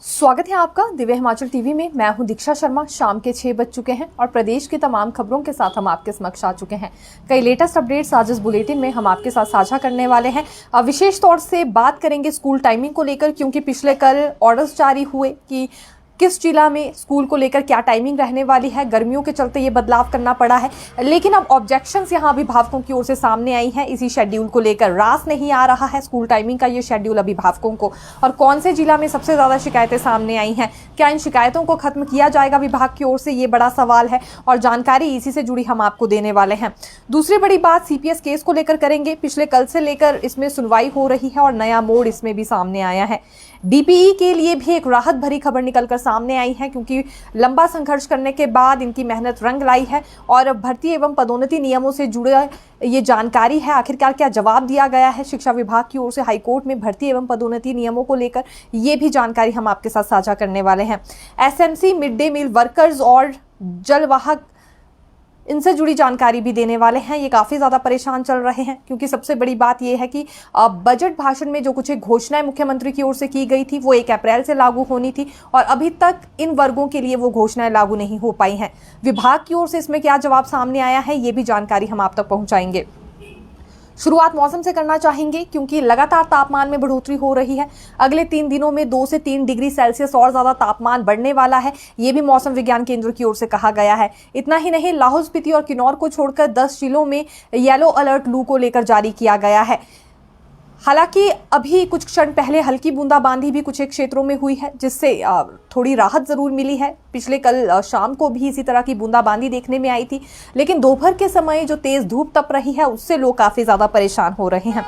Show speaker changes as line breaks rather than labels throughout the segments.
स्वागत है आपका दिव्य हिमाचल टीवी में। मैं हूं दीक्षा शर्मा। शाम के 6 बज चुके हैं और प्रदेश की तमाम खबरों के साथ हम आपके समक्ष आ चुके हैं। कई लेटेस्ट अपडेट्स आज इस बुलेटिन में हम आपके साथ साझा करने वाले हैं। विशेष तौर से बात करेंगे स्कूल टाइमिंग को लेकर, क्योंकि पिछले कल ऑर्डर्स जारी हुए कि किस जिला में स्कूल को लेकर क्या टाइमिंग रहने वाली है। गर्मियों के चलते ये बदलाव करना पड़ा है, लेकिन अब ऑब्जेक्शंस यहाँ अभिभावकों की ओर से सामने आई हैं इसी शेड्यूल को लेकर। रास नहीं आ रहा है स्कूल टाइमिंग का ये शेड्यूल अभिभावकों को। और कौन से जिला में सबसे ज़्यादा शिकायतें सामने आई हैं, क्या इन शिकायतों को खत्म किया जाएगा विभाग की ओर से, ये बड़ा सवाल है और जानकारी इसी से जुड़ी हम आपको देने वाले हैं। दूसरी बड़ी बात सीपीएस केस को लेकर करेंगे। पिछले कल से लेकर इसमें सुनवाई हो रही है और नया मोड़ इसमें भी सामने आया है। डीपीई के लिए भी एक राहत भरी खबर निकलकर सामने आई है, क्योंकि लंबा संघर्ष करने के बाद इनकी मेहनत रंग लाई है और भर्ती एवं पदोन्नति नियमों से जुड़े ये जानकारी है। आखिरकार क्या जवाब दिया गया है शिक्षा विभाग की ओर से हाईकोर्ट में भर्ती एवं पदोन्नति नियमों को लेकर, ये भी जानकारी हम आपके साथ साझा करने वाले हैं। SMC, mid day meal workers और जलवाहक, इनसे जुड़ी जानकारी भी देने वाले हैं। ये काफ़ी ज़्यादा परेशान चल रहे हैं, क्योंकि सबसे बड़ी बात ये है कि बजट भाषण में जो कुछ एक घोषणाएं मुख्यमंत्री की ओर से की गई थी वो 1 अप्रैल से लागू होनी थी और अभी तक इन वर्गों के लिए वो घोषणाएं लागू नहीं हो पाई हैं। विभाग की ओर से इसमें क्या जवाब सामने आया है, ये भी जानकारी हम आप तक पहुँचाएंगे। शुरुआत मौसम से करना चाहेंगे, क्योंकि लगातार तापमान में बढ़ोतरी हो रही है। अगले 3 दिनों में 2 से 3 डिग्री सेल्सियस और ज़्यादा तापमान बढ़ने वाला है, ये भी मौसम विज्ञान केंद्र की ओर से कहा गया है। इतना ही नहीं, लाहौल स्पीति और किन्नौर को छोड़कर 10 जिलों में येलो अलर्ट लू को लेकर जारी किया गया है। हालांकि अभी कुछ क्षण पहले हल्की बूंदाबांदी भी कुछ एक क्षेत्रों में हुई है, जिससे थोड़ी राहत जरूर मिली है। पिछले कल शाम को भी इसी तरह की बूंदाबांदी देखने में आई थी, लेकिन दोपहर के समय जो तेज धूप तप रही है उससे लोग काफ़ी ज़्यादा परेशान हो रहे हैं।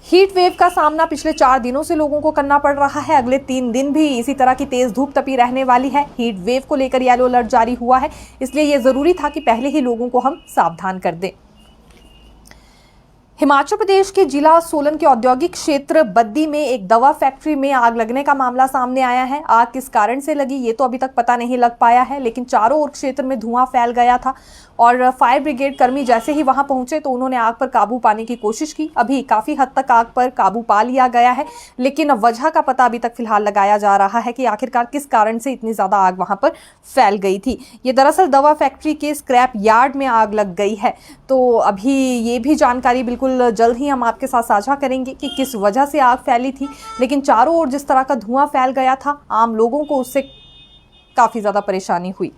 हीट वेव का सामना पिछले 4 दिनों से लोगों को करना पड़ रहा है। अगले 3 दिन भी इसी तरह की तेज धूप तपी रहने वाली है। हीट वेव को लेकर येलो अलर्ट जारी हुआ है, इसलिए ये ज़रूरी था कि पहले ही लोगों को हम सावधान कर दें। हिमाचल प्रदेश के जिला सोलन के औद्योगिक क्षेत्र बद्दी में एक दवा फैक्ट्री में आग लगने का मामला सामने आया है। आग किस कारण से लगी ये तो अभी तक पता नहीं लग पाया है, लेकिन चारों ओर क्षेत्र में धुआं फैल गया था और फायर ब्रिगेड कर्मी जैसे ही वहां पहुंचे तो उन्होंने आग पर काबू पाने की कोशिश की। अभी काफी हद तक आग पर काबू पा लिया गया है, लेकिन वजह का पता अभी तक फिलहाल लगाया जा रहा है कि आखिरकार किस कारण से इतनी ज्यादा आग वहां पर फैल गई थी। ये दरअसल दवा फैक्ट्री के स्क्रैप यार्ड में आग लग गई है, तो अभी ये भी जानकारी बिल्कुल जल्द ही हम आपके साथ साझा करेंगे कि किस वजह से आग फैली थी। लेकिन चारों ओर जिस तरह का धुआं फैल गया था, आम लोगों को उससे काफी ज्यादा परेशानी हुई।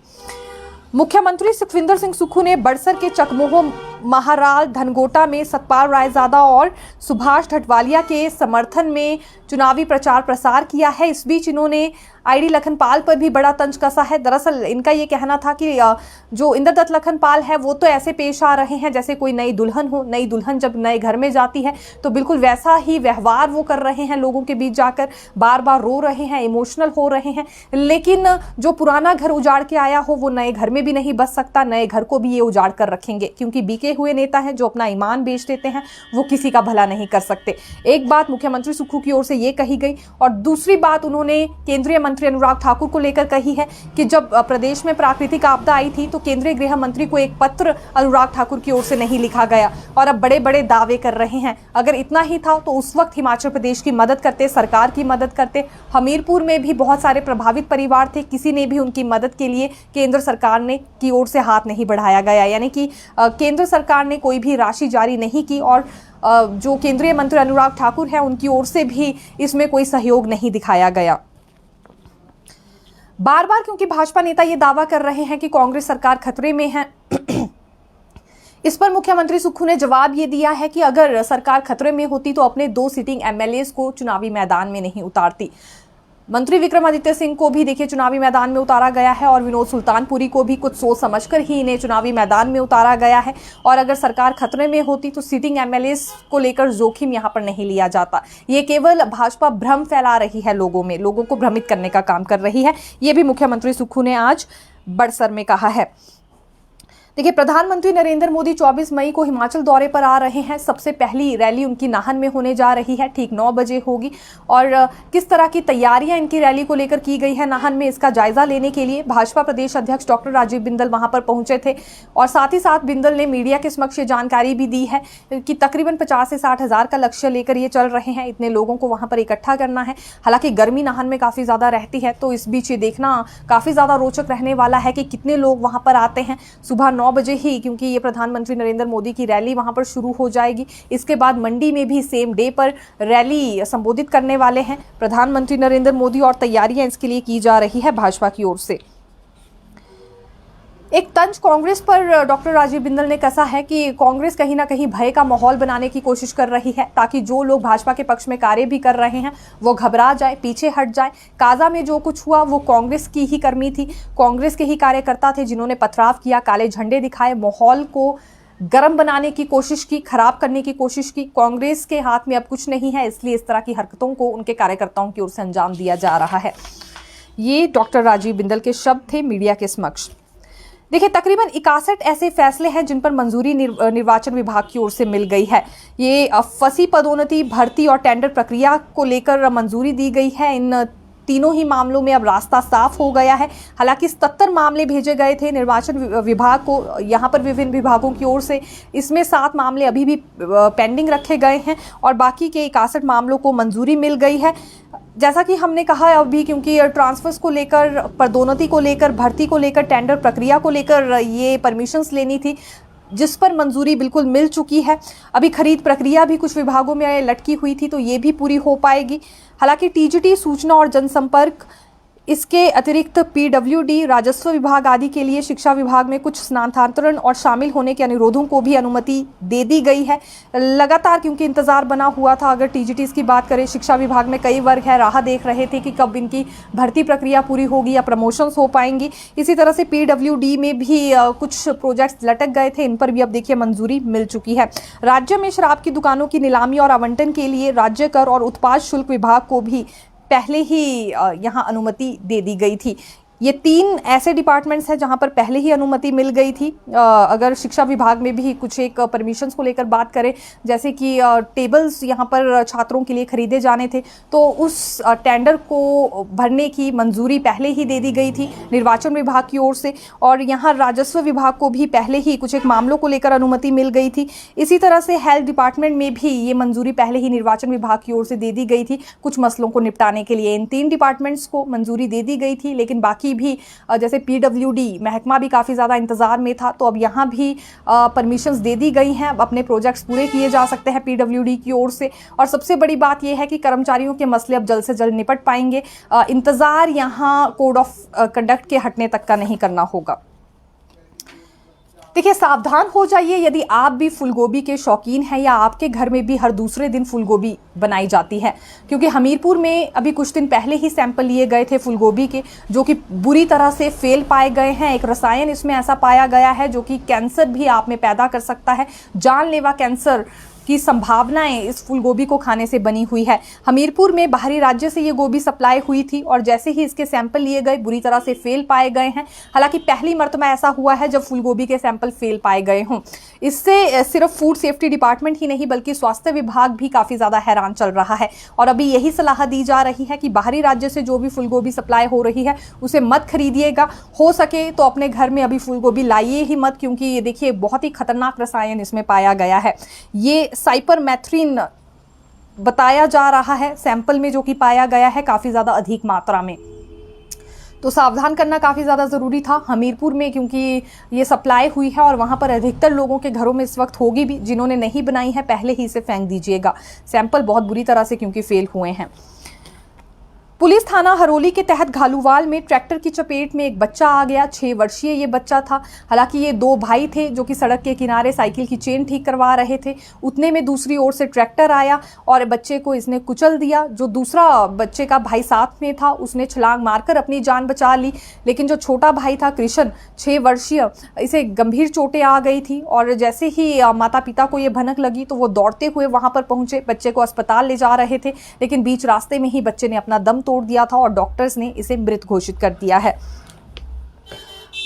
मुख्यमंत्री सुखविंदर सिंह सुक्खू ने बड़सर के चकमोह, महाराल, धनगोटा में सतपाल रायजादा और सुभाष ढटवालिया के समर्थन में चुनावी प्रचार प्रसार किया है। इस बीच इन्होंने आईडी लखनपाल पर भी बड़ा तंज कसा है। दरअसल इनका ये कहना था कि जो इंद्रदत्त लखनपाल है वो तो ऐसे पेश आ रहे हैं जैसे कोई नई दुल्हन हो। नई दुल्हन जब नए घर में जाती है तो बिल्कुल वैसा ही व्यवहार वो कर रहे हैं, लोगों के बीच जाकर बार बार रो रहे हैं, इमोशनल हो रहे हैं। लेकिन जो पुराना घर उजाड़ के आया हो वो नए घर में भी नहीं बस सकता, नए घर को भी ये उजाड़ कर रखेंगे, क्योंकि बीके हुए नेता हैं जो अपना ईमान बेच देते हैं, वो किसी का भला नहीं कर सकते। एक बात मुख्यमंत्री सुक्खू की ओर से ये कही गई और दूसरी बात उन्होंने केंद्रीय मंत्री अनुराग ठाकुर को लेकर कही है कि जब प्रदेश में प्राकृतिक आपदा आई थी तो केंद्रीय गृह मंत्री को एक पत्र अनुराग ठाकुर की ओर से नहीं लिखा गया और अब बड़े बड़े दावे कर रहे हैं। अगर इतना ही था तो उस वक्त हिमाचल प्रदेश की मदद करते, सरकार की मदद करते। हमीरपुर में भी बहुत सारे प्रभावित परिवार थे, किसी ने भी उनकी मदद के लिए केंद्र सरकार ने की ओर से हाथ नहीं बढ़ाया गया, यानी कि केंद्र सरकार ने कोई भी राशि जारी नहीं की और जो केंद्रीय मंत्री अनुराग ठाकुर हैं उनकी ओर से भी इसमें कोई सहयोग नहीं दिखाया गया। बार बार क्योंकि भाजपा नेता ये दावा कर रहे हैं कि कांग्रेस सरकार खतरे में है, इस पर मुख्यमंत्री सुक्खू ने जवाब ये दिया है कि अगर सरकार खतरे में होती तो अपने 2 सिटिंग एमएलएस को चुनावी मैदान में नहीं उतारती। मंत्री विक्रमादित्य सिंह को भी देखिए चुनावी मैदान में उतारा गया है और विनोद सुल्तानपुरी को भी कुछ सोच समझकर ही इन्हें चुनावी मैदान में उतारा गया है। और अगर सरकार खतरे में होती तो सिटिंग एमएलएस को लेकर जोखिम यहाँ पर नहीं लिया जाता। ये केवल भाजपा भ्रम फैला रही है लोगों में, लोगों को भ्रमित करने का काम कर रही है। ये भी मुख्यमंत्री सुक्खू ने आज बड़सर में कहा है। देखिए, प्रधानमंत्री नरेंद्र मोदी 24 मई को हिमाचल दौरे पर आ रहे हैं। सबसे पहली रैली उनकी नाहन में होने जा रही है, ठीक 9 बजे होगी। और किस तरह की तैयारियां इनकी रैली को लेकर की गई है नाहन में, इसका जायजा लेने के लिए भाजपा प्रदेश अध्यक्ष डॉक्टर राजीव बिंदल वहां पर पहुंचे थे। और साथ ही साथ बिंदल ने मीडिया के समक्ष जानकारी भी दी है कि तकरीबन 50 से 60 हज़ार का लक्ष्य लेकर ये चल रहे हैं। इतने लोगों को वहां पर इकट्ठा करना है। हालांकि गर्मी नाहन में काफी ज्यादा रहती है, तो इस बीच ये देखना काफी ज्यादा रोचक रहने वाला है कि कितने लोग वहां पर आते हैं। सुबह 9 बजे ही, क्योंकि ये प्रधानमंत्री नरेंद्र मोदी की रैली वहां पर शुरू हो जाएगी। इसके बाद मंडी में भी सेम डे पर रैली संबोधित करने वाले हैं प्रधानमंत्री नरेंद्र मोदी, और तैयारियां इसके लिए की जा रही है भाजपा की ओर से। एक तंज कांग्रेस पर डॉक्टर राजीव बिंदल ने कसा है कि कांग्रेस कहीं ना कहीं भय का माहौल बनाने की कोशिश कर रही है, ताकि जो लोग भाजपा के पक्ष में कार्य भी कर रहे हैं वो घबरा जाए, पीछे हट जाए। काजा में जो कुछ हुआ वो कांग्रेस की ही कर्मी थी, कांग्रेस के ही कार्यकर्ता थे जिन्होंने पथराव किया, काले झंडे दिखाए, माहौल को गर्म बनाने की कोशिश की, खराब करने की कोशिश की। कांग्रेस के हाथ में अब कुछ नहीं है, इसलिए इस तरह की हरकतों को उनके कार्यकर्ताओं की ओर से अंजाम दिया जा रहा है। ये डॉक्टर राजीव बिंदल के शब्द थे मीडिया के समक्ष। देखिए, तकरीबन 61 ऐसे फैसले हैं जिन पर मंजूरी निर्वाचन विभाग की ओर से मिल गई है। ये फंसी पदोन्नति, भर्ती और टेंडर प्रक्रिया को लेकर मंजूरी दी गई है। इन तीनों ही मामलों में अब रास्ता साफ हो गया है। हालांकि 77 मामले भेजे गए थे निर्वाचन विभाग को, यहाँ पर विभिन्न विभागों की ओर से। इसमें 7 मामले अभी भी पेंडिंग रखे गए हैं और बाकी के 61 मामलों को मंजूरी मिल गई है। जैसा कि हमने कहा अभी, क्योंकि ट्रांसफर्स को लेकर, पदोन्नति को लेकर, भर्ती को लेकर, टेंडर प्रक्रिया को लेकर ये परमिशंस लेनी थी, जिस पर मंजूरी बिल्कुल मिल चुकी है। अभी खरीद प्रक्रिया भी कुछ विभागों में लटकी हुई थी, तो ये भी पूरी हो पाएगी। हालांकि टीजीटी, सूचना और जनसंपर्क, इसके अतिरिक्त पीडब्ल्यूडी, राजस्व विभाग आदि के लिए शिक्षा विभाग में कुछ स्थानांतरण और शामिल होने के अनुरोधों को भी अनुमति दे दी गई है। लगातार क्योंकि इंतजार बना हुआ था, अगर टीजीटीज की बात करें, शिक्षा विभाग में कई वर्ग है, राह देख रहे थे कि कब इनकी भर्ती प्रक्रिया पूरी होगी या प्रमोशंस हो पाएंगी। इसी तरह से पीडब्ल्यूडी में भी कुछ प्रोजेक्ट्स लटक गए थे, इन पर भी अब देखिए मंजूरी मिल चुकी है। राज्य में शराब की दुकानों की नीलामी और आवंटन के लिए राज्य कर और उत्पाद शुल्क विभाग को भी पहले ही यहाँ अनुमति दे दी गई थी। ये 3 ऐसे डिपार्टमेंट्स हैं जहां पर पहले ही अनुमति मिल गई थी। अगर शिक्षा विभाग में भी कुछ एक परमिशंस को लेकर बात करें, जैसे कि टेबल्स यहां पर छात्रों के लिए खरीदे जाने थे, तो उस टेंडर को भरने की मंजूरी पहले ही दे दी गई थी निर्वाचन विभाग की ओर से। और यहाँ राजस्व विभाग को भी पहले ही कुछ एक मामलों को लेकर अनुमति मिल गई थी। इसी तरह से हेल्थ डिपार्टमेंट में भी ये मंजूरी पहले ही निर्वाचन विभाग की ओर से दे दी गई थी कुछ मसलों को निपटाने के लिए। इन 3 डिपार्टमेंट्स को मंजूरी दे दी गई थी, लेकिन बाकी भी, जैसे पीडब्ल्यूडी महकमा भी काफ़ी ज़्यादा इंतजार में था, तो अब यहाँ भी परमिशंस दे दी गई हैं। अब अपने प्रोजेक्ट्स पूरे किए जा सकते हैं पीडब्ल्यूडी की ओर से। और सबसे बड़ी बात यह है कि कर्मचारियों के मसले अब जल्द से जल्द निपट पाएंगे। इंतजार यहाँ कोड ऑफ कंडक्ट के हटने तक का नहीं करना होगा। देखिए, सावधान हो जाइए यदि आप भी फूलगोभी के शौकीन हैं या आपके घर में भी हर दूसरे दिन फूलगोभी बनाई जाती है, क्योंकि हमीरपुर में अभी कुछ दिन पहले ही सैंपल लिए गए थे फूलगोभी के, जो कि बुरी तरह से फेल पाए गए हैं। एक रसायन इसमें ऐसा पाया गया है जो कि कैंसर भी आप में पैदा कर सकता है। जानलेवा कैंसर की संभावनाएं इस फूलगोभी को खाने से बनी हुई है। हमीरपुर में बाहरी राज्य से ये गोभी सप्लाई हुई थी और जैसे ही इसके सैंपल लिए गए बुरी तरह से फेल पाए गए हैं। हालांकि पहली मर्तबा ऐसा हुआ है जब फूलगोभी के सैंपल फेल पाए गए हों। इससे सिर्फ फूड सेफ्टी डिपार्टमेंट ही नहीं बल्कि स्वास्थ्य विभाग भी काफ़ी ज़्यादा हैरान चल रहा है। और अभी यही सलाह दी जा रही है कि बाहरी राज्य से जो भी फूलगोभी सप्लाई हो रही है उसे मत खरीदिएगा। हो सके तो अपने घर में अभी फूलगोभी लाइए ही मत, क्योंकि ये देखिए बहुत ही खतरनाक रसायन इसमें पाया गया है। ये साइपरमेथ्रिन बताया जा रहा है सैंपल में, जो कि पाया गया है काफ़ी ज़्यादा अधिक मात्रा में। तो सावधान करना काफ़ी ज़्यादा ज़रूरी था हमीरपुर में, क्योंकि ये सप्लाई हुई है और वहाँ पर अधिकतर लोगों के घरों में इस वक्त होगी भी। जिन्होंने नहीं बनाई है पहले ही इसे फेंक दीजिएगा, सैंपल बहुत बुरी तरह से क्योंकि फेल हुए हैं। पुलिस थाना हरोली के तहत घालूवाल में ट्रैक्टर की चपेट में एक बच्चा आ गया। 6 वर्षीय ये बच्चा था। हालांकि ये 2 भाई थे जो कि सड़क के किनारे साइकिल की चेन ठीक करवा रहे थे। उतने में दूसरी ओर से ट्रैक्टर आया और बच्चे को इसने कुचल दिया। जो दूसरा बच्चे का भाई साथ में था उसने छलांग मारकर अपनी जान बचा ली, लेकिन जो छोटा भाई था कृष्ण 6 वर्षीय, इसे गंभीर चोटें आ गई थी। और जैसे ही माता पिता को ये भनक लगी तो वो दौड़ते हुए वहां पर पहुंचे, बच्चे को अस्पताल ले जा रहे थे, लेकिन बीच रास्ते में ही बच्चे ने अपना दम तोड़ दिया था और डॉक्टर्स ने इसे मृत घोषित कर दिया है।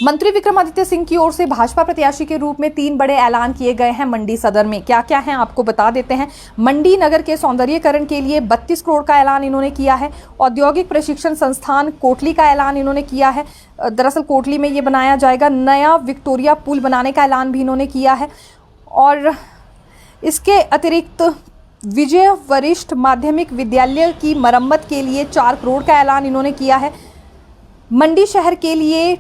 मंत्री विक्रमादित्य सिंह की ओर से भाजपा प्रत्याशी के रूप में 3 बड़े ऐलान किए गए हैं मंडी सदर में। क्या क्या है आपको बता देते हैं। मंडी नगर के सौंदर्यीकरण के लिए 32 करोड़ का ऐलान इन्होंने किया है। औद्योगिक प्रशिक्षण संस्थान कोटली का ऐलान इन्होंने किया है। दरअसल कोटली में ये बनाया जाएगा। नया विक्टोरिया पुल बनाने का ऐलान भी इन्होंने किया है। और इसके अतिरिक्त विजय वरिष्ठ माध्यमिक विद्यालय की मरम्मत के लिए 4 करोड़ का ऐलान इन्होंने किया है। मंडी शहर के लिए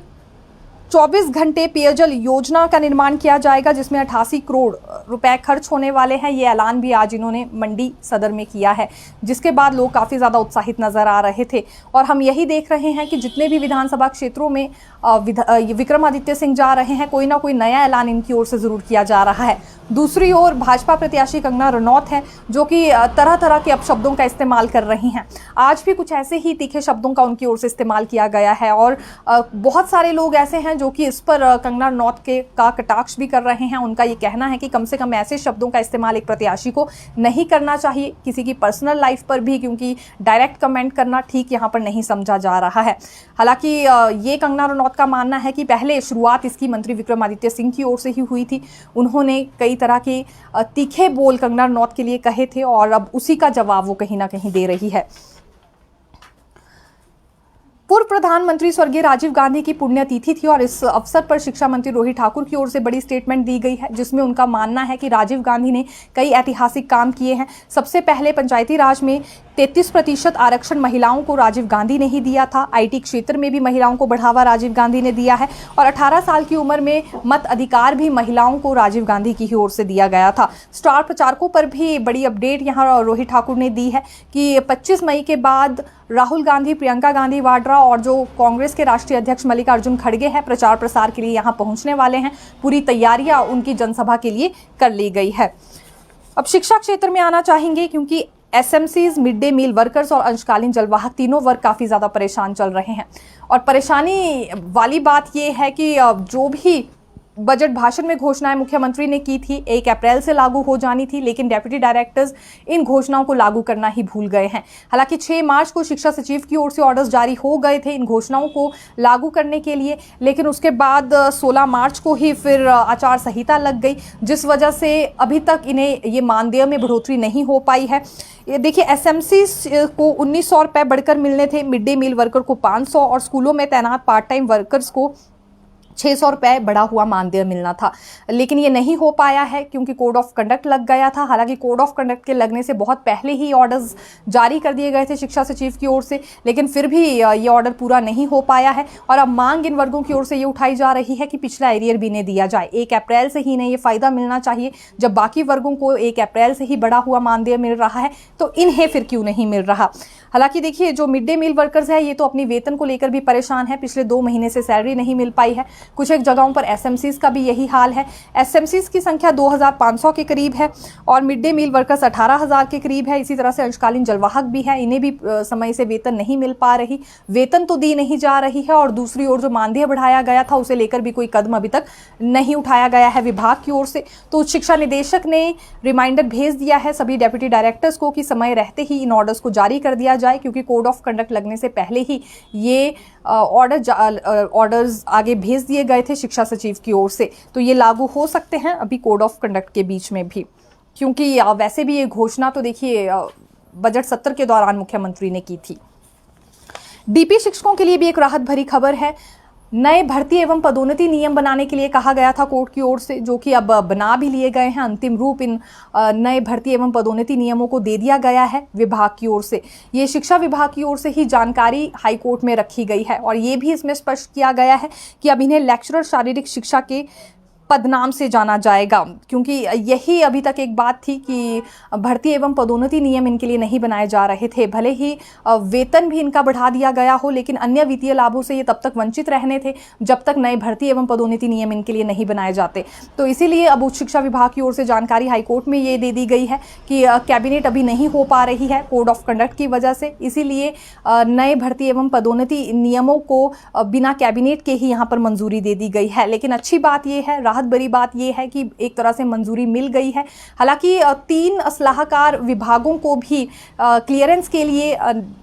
24 घंटे पेयजल योजना का निर्माण किया जाएगा, जिसमें 88 करोड़ रुपए खर्च होने वाले हैं। ये ऐलान भी आज इन्होंने मंडी सदर में किया है, जिसके बाद लोग काफ़ी ज़्यादा उत्साहित नजर आ रहे थे। और हम यही देख रहे हैं कि जितने भी विधानसभा क्षेत्रों में विक्रमादित्य सिंह जा रहे हैं, कोई ना कोई नया ऐलान इनकी ओर से ज़रूर किया जा रहा है। दूसरी ओर भाजपा प्रत्याशी कंगना रनौत है, जो कि तरह तरह के अपशब्दों का इस्तेमाल कर रही हैं। आज भी कुछ ऐसे ही तीखे शब्दों का उनकी ओर से इस्तेमाल किया गया है। और बहुत सारे लोग ऐसे हैं जो कि इस पर कंगना रनौत का कटाक्ष भी कर रहे हैं। उनका ये कहना है कि कम से कम ऐसे शब्दों का इस्तेमाल एक प्रत्याशी को नहीं करना चाहिए, किसी की पर्सनल लाइफ पर भी, क्योंकि डायरेक्ट कमेंट करना ठीक यहाँ पर नहीं समझा जा रहा है। हालांकि ये कंगना रनौत का मानना है कि पहले शुरुआत इसकी मंत्री विक्रमादित्य सिंह की ओर से ही हुई थी। उन्होंने कई तरह के तीखे बोल कंगना रनौत के लिए कहे थे और अब उसी का जवाब वो कहीं ना कहीं दे रही है। पूर्व प्रधानमंत्री स्वर्गीय राजीव गांधी की पुण्यतिथि थी और इस अवसर पर शिक्षा मंत्री रोहित ठाकुर की ओर से बड़ी स्टेटमेंट दी गई है, जिसमें उनका मानना है कि राजीव गांधी ने कई ऐतिहासिक काम किए हैं। सबसे पहले पंचायती राज में 33% आरक्षण महिलाओं को राजीव गांधी ने ही दिया था। IT क्षेत्र में भी महिलाओं को बढ़ावा राजीव गांधी ने दिया है और 18 साल की उम्र में मत अधिकार भी महिलाओं को राजीव गांधी की ही ओर से दिया गया था। स्टार प्रचारकों पर भी बड़ी अपडेट यहाँ रोहित ठाकुर ने दी है कि 25 मई के बाद राहुल गांधी, प्रियंका गांधी वाड्रा और जो कांग्रेस के राष्ट्रीय अध्यक्ष मल्लिकार्जुन खड़गे हैं, प्रचार प्रसार के लिए यहां पहुंचने वाले हैं। पूरी तैयारियां उनकी जनसभा के लिए कर ली गई है। अब शिक्षा क्षेत्र में आना चाहेंगे, क्योंकि SMCs, mid day meal workers और अंशकालीन जलवाहक तीनों वर्ग काफ़ी ज़्यादा परेशान चल रहे हैं। और परेशानी वाली बात यह है कि जो भी बजट भाषण में घोषणाएं मुख्यमंत्री ने की थी 1 अप्रैल से लागू हो जानी थी, लेकिन डेप्यूटी डायरेक्टर्स इन घोषणाओं को लागू करना ही भूल गए हैं। हालांकि 6 मार्च को शिक्षा सचिव की ओर से ऑर्डर्स जारी हो गए थे इन घोषणाओं को लागू करने के लिए, लेकिन उसके बाद 16 मार्च को ही फिर आचार संहिता लग गई, जिस वजह से अभी तक इन्हें ये मानदेय में बढ़ोतरी नहीं हो पाई है। ये देखिए, SMC को 1900 रुपये बढ़कर मिलने थे, मिड डे मील वर्कर को 500 और स्कूलों में तैनात पार्ट टाइम वर्कर्स को 600 रुपये बढ़ा हुआ मानदेय मिलना था, लेकिन ये नहीं हो पाया है क्योंकि कोड ऑफ कंडक्ट लग गया था। हालांकि कोड ऑफ कंडक्ट के लगने से बहुत पहले ही ऑर्डर्स जारी कर दिए गए थे शिक्षा सचिव की ओर से, लेकिन फिर भी ये ऑर्डर पूरा नहीं हो पाया है। और अब मांग इन वर्गों की ओर से ये उठाई जा रही है कि पिछला एरियर भी इन्हें दिया जाए। 1 अप्रैल से ही इन्हें ये फायदा मिलना चाहिए। जब बाकी वर्गों को 1 अप्रैल से ही बढ़ा हुआ मानदेय मिल रहा है, तो इन्हें फिर क्यों नहीं मिल रहा। हालांकि देखिए, जो मिड डे मील वर्कर्स है ये तो अपनी वेतन को लेकर भी परेशान है। पिछले 2 महीने से सैलरी नहीं मिल पाई है। कुछ एक जगहों पर SMCs का भी यही हाल है। SMCs की संख्या 2500 के करीब है और मिड डे मील वर्कर्स 18,000 के करीब है। इसी तरह से अंशकालीन जलवाहक भी है, इन्हें भी समय से वेतन नहीं मिल पा रही, वेतन तो दी नहीं जा रही है। और दूसरी ओर जो मानदेय बढ़ाया गया था उसे लेकर भी कोई कदम अभी तक नहीं उठाया गया है विभाग की ओर से। तो उच्च शिक्षा निदेशक ने रिमाइंडर भेज दिया है सभी डेप्यूटी डायरेक्टर्स को कि समय रहते ही इन ऑर्डर्स को जारी कर दिया जाए, क्योंकि कोड ऑफ कंडक्ट लगने से पहले ही ये ऑर्डर्स आगे भेज दिए गए थे शिक्षा सचिव की ओर से। तो ये लागू हो सकते हैं अभी कोड ऑफ कंडक्ट के बीच में भी, क्योंकि वैसे भी ये घोषणा तो देखिए बजट सत्र के दौरान मुख्यमंत्री ने की थी। DP शिक्षकों के लिए भी एक राहत भरी खबर है। नए भर्ती एवं पदोन्नति नियम बनाने के लिए कहा गया था कोर्ट की ओर से, जो कि अब बना भी लिए गए हैं। अंतिम रूप इन नए भर्ती एवं पदोन्नति नियमों को दे दिया गया है विभाग की ओर से। ये शिक्षा विभाग की ओर से ही जानकारी हाईकोर्ट में रखी गई है और ये भी इसमें स्पष्ट किया गया है कि अब इन्हें लेक्चरर शारीरिक शिक्षा के पदनाम से जाना जाएगा, क्योंकि यही अभी तक एक बात थी कि भर्ती एवं पदोन्नति नियम इनके लिए नहीं बनाए जा रहे थे। भले ही वेतन भी इनका बढ़ा दिया गया हो, लेकिन अन्य वित्तीय लाभों से ये तब तक वंचित रहने थे जब तक नए भर्ती एवं पदोन्नति नियम इनके लिए नहीं बनाए जाते। तो इसीलिए अब उच्च शिक्षा विभाग की ओर से जानकारी हाईकोर्ट में ये दे दी गई है कि कैबिनेट अभी नहीं हो पा रही है कोड ऑफ कंडक्ट की वजह से, इसीलिए नए भर्ती एवं पदोन्नति नियमों को बिना कैबिनेट के ही यहाँ पर मंजूरी दे दी गई है। लेकिन अच्छी बात यह है, बहुत बड़ी बात यह है कि एक तरह से मंजूरी मिल गई है। हालांकि 3 सलाहकार विभागों को भी क्लियरेंस के लिए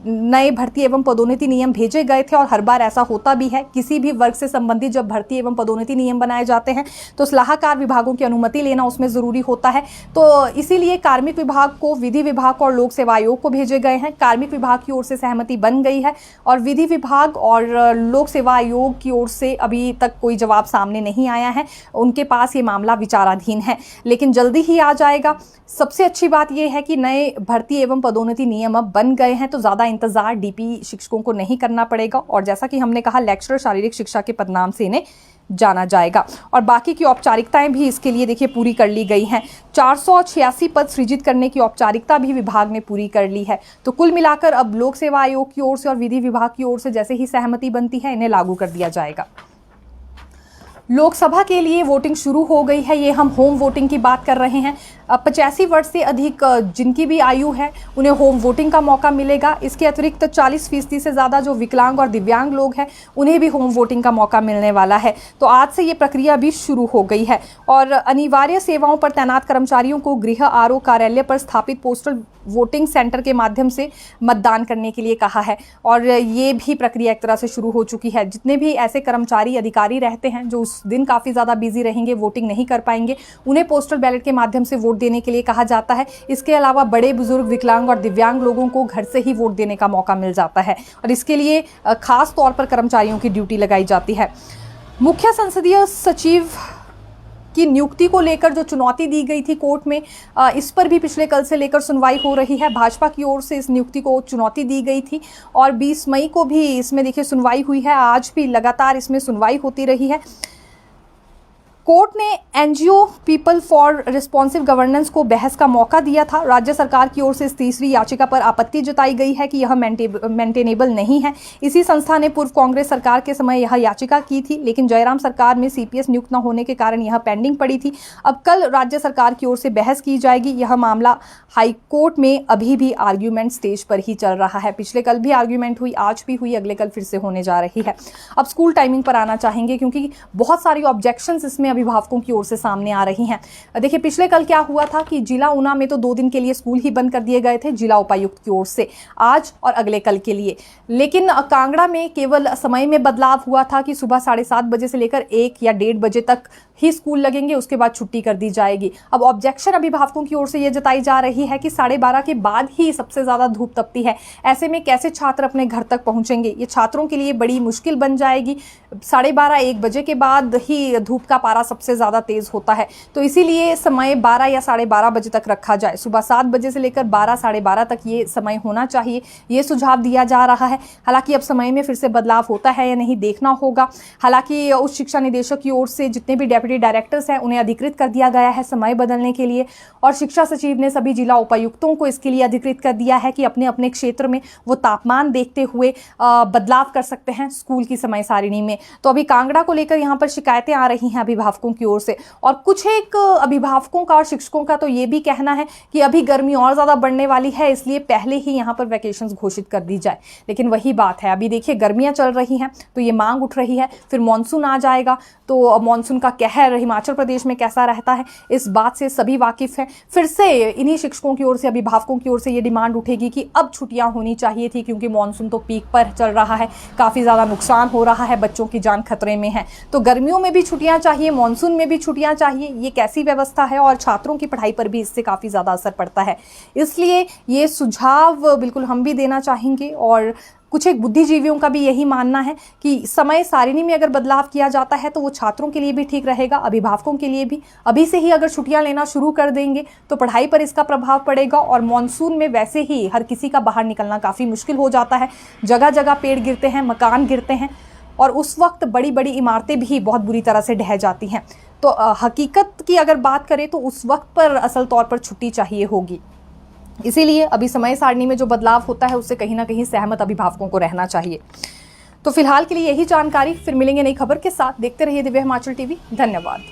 नए भर्ती एवं पदोन्नति नियम भेजे गए थे, और हर बार ऐसा होता भी है। किसी भी वर्ग से संबंधित जब भर्ती एवं पदोन्नति नियम बनाए जाते हैं तो सलाहकार विभागों की अनुमति लेना उसमें जरूरी होता है। तो इसीलिए कार्मिक विभाग को, विधि विभाग और लोक सेवा आयोग को भेजे गए हैं। कार्मिक विभाग की ओर से सहमति बन गई है और विधि विभाग और लोक सेवा आयोग की ओर से अभी तक कोई जवाब सामने नहीं आया है। उनके पास ये मामला विचाराधीन है, लेकिन जल्दी ही आ जाएगा। सबसे अच्छी बात यह है कि नए भर्ती एवं पदोन्नति नियम अब बन गए हैं, तो ज़्यादा इंतजार डीपी शिक्षकों को नहीं करना पड़ेगा। और जैसा कि हमने कहा, लेक्चरर शारीरिक शिक्षा के पदनाम से इन्हें जाना जाएगा। और बाकी की औपचारिकताएं भी इसके लिए देखिए पूरी कर ली गई हैं। 486 पद सृजित करने की औपचारिकता भी विभाग ने पूरी कर ली है। तो कुल मिलाकर अब लोक सेवा आयोग की ओर से और विधि विभाग की ओर से जैसे ही सहमति बनती है, इन्हें लागू कर दिया जाएगा। लोकसभा के लिए वोटिंग शुरू हो गई है। ये हम होम वोटिंग की बात कर रहे हैं। 85 वर्ष से अधिक जिनकी भी आयु है उन्हें होम वोटिंग का मौका मिलेगा। इसके अतिरिक्त 40% से ज़्यादा जो विकलांग और दिव्यांग लोग हैं उन्हें भी होम वोटिंग का मौका मिलने वाला है। तो आज से ये प्रक्रिया भी शुरू हो गई है। और अनिवार्य सेवाओं पर तैनात कर्मचारियों को गृह आरओ कार्यालय पर स्थापित पोस्टल वोटिंग सेंटर के माध्यम से मतदान करने के लिए कहा है। और ये भी प्रक्रिया एक तरह से शुरू हो चुकी है। जितने भी ऐसे कर्मचारी अधिकारी रहते हैं जो उस दिन काफ़ी ज़्यादा बिजी रहेंगे, वोटिंग नहीं कर पाएंगे, उन्हें पोस्टल बैलेट के माध्यम से वोट देने के लिए कहा जाता है। इसके अलावा बड़े बुजुर्ग, विकलांग और दिव्यांग लोगों को घर से ही वोट देने का मौका मिल जाता है, और इसके लिए खास तौर पर कर्मचारियों की ड्यूटी लगाई जाती है। मुख्य संसदीय सचिव की नियुक्ति को लेकर जो चुनौती दी गई थी कोर्ट में, इस पर भी पिछले कल से लेकर सुनवाई हो रही है। भाजपा की ओर से इस नियुक्ति को चुनौती दी गई थी और 20 मई को भी इसमें देखिए सुनवाई हुई है। आज भी लगातार इसमें सुनवाई होती रही है। कोर्ट ने NGO people for responsive governance को बहस का मौका दिया था। राज्य सरकार की ओर से इस तीसरी याचिका पर आपत्ति जताई गई है कि यह मेंटेनेबल नहीं है। इसी संस्था ने पूर्व कांग्रेस सरकार के समय यह याचिका की थी, लेकिन जयराम सरकार में सीपीएस नियुक्त न होने के कारण यह पेंडिंग पड़ी थी। अब कल राज्य सरकार की ओर से बहस की जाएगी। यह मामला हाई कोर्ट में अभी भी आर्ग्यूमेंट स्टेज पर ही चल रहा है। पिछले कल भी आर्ग्यूमेंट हुई, आज भी हुई, अगले कल फिर से होने जा रही है। अब स्कूल टाइमिंग पर आना चाहेंगे क्योंकि बहुत सारी ऑब्जेक्शंस इसमें अभिभावकों की ओर से सामने आ रही हैं। देखिए पिछले कल क्या हुआ था कि जिला ऊना में तो 2 दिन के लिए स्कूल ही बंद कर दिए गए थे जिला उपायुक्त की ओर से, आज और अगले कल के लिए। लेकिन कांगड़ा में केवल समय में बदलाव हुआ था कि सुबह 7:30 बजे से लेकर 1 या 1:30 बजे तक ही स्कूल लगेंगे, उसके बाद छुट्टी कर दी जाएगी। अब ऑब्जेक्शन अभिभावकों की ओर से यह जताई जा रही है कि 12:30 के बाद ही सबसे ज्यादा धूप तपती है। ऐसे में कैसे छात्र अपने घर तक पहुंचेंगे? ये छात्रों के लिए बड़ी मुश्किल बन जाएगी। 12:30-1 बजे के बाद ही धूप का पारा सबसे ज्यादा तेज होता है, तो इसीलिए समय 12 या 12:30 बजे तक रखा जाए। सुबह 7 बजे से लेकर 12-12:30 तक ये समय होना चाहिए, ये सुझाव दिया जा रहा है। हालांकि अब समय में फिर से बदलाव होता है या नहीं देखना होगा। हालांकि उच्च शिक्षा निदेशक की ओर से जितने भी डेप्यूटी डायरेक्टर्स हैं उन्हें अधिकृत कर दिया गया है समय बदलने के लिए, और शिक्षा सचिव ने सभी जिला उपायुक्तों को इसके लिए अधिकृत कर दिया है कि अपने अपने क्षेत्र में वो तापमान देखते हुए बदलाव कर सकते हैं स्कूल की समय सारिणी में। तो अभी कांगड़ा को लेकर यहाँ पर शिकायतें आ रही हैं अभिभावकों की ओर से, और कुछ एक अभिभावकों का और शिक्षकों का तो ये भी कहना है कि अभी गर्मी और ज्यादा बढ़ने वाली है, इसलिए पहले ही यहाँ पर वैकेशंस घोषित कर दी जाए। लेकिन वही बात है, अभी देखिए गर्मियां चल रही हैं तो ये मांग उठ रही है, फिर मानसून आ जाएगा तो मानसून का कहर हिमाचल प्रदेश में कैसा रहता है इस बात से सभी वाकिफ हैं। फिर से इन्हीं शिक्षकों की ओर से, अभिभावकों की ओर से ये डिमांड उठेगी कि अब छुट्टियां होनी चाहिए थी, क्योंकि मानसून तो पीक पर चल रहा है, काफी ज्यादा नुकसान हो रहा है, बच्चों की जान खतरे में है। तो गर्मियों में भी छुट्टियां चाहिए, मानसून में भी छुट्टियां चाहिए, ये कैसी व्यवस्था है? और छात्रों की पढ़ाई पर भी इससे काफी ज्यादा असर पड़ता है। इसलिए ये सुझाव बिल्कुल हम भी देना चाहेंगे, और कुछ एक बुद्धिजीवियों का भी यही मानना है कि समय सारिणी में अगर बदलाव किया जाता है तो वो छात्रों के लिए भी ठीक रहेगा, अभिभावकों के लिए भी। अभी से ही अगर छुट्टियां लेना शुरू कर देंगे तो पढ़ाई पर इसका प्रभाव पड़ेगा, और मानसून में वैसे ही हर किसी का बाहर निकलना काफ़ी मुश्किल हो जाता है। जगह जगह पेड़ गिरते हैं, मकान गिरते हैं, और उस वक्त बड़ी बड़ी इमारतें भी बहुत बुरी तरह से ढह जाती हैं। तो हकीकत की अगर बात करें तो उस वक्त पर असल तौर पर छुट्टी चाहिए होगी। इसीलिए अभी समय सारणी में जो बदलाव होता है उससे कहीं ना कहीं सहमत अभिभावकों को रहना चाहिए। तो फिलहाल के लिए यही जानकारी, फिर मिलेंगे नई खबर के साथ। देखते रहिए दिव्य हिमाचल टीवी। धन्यवाद।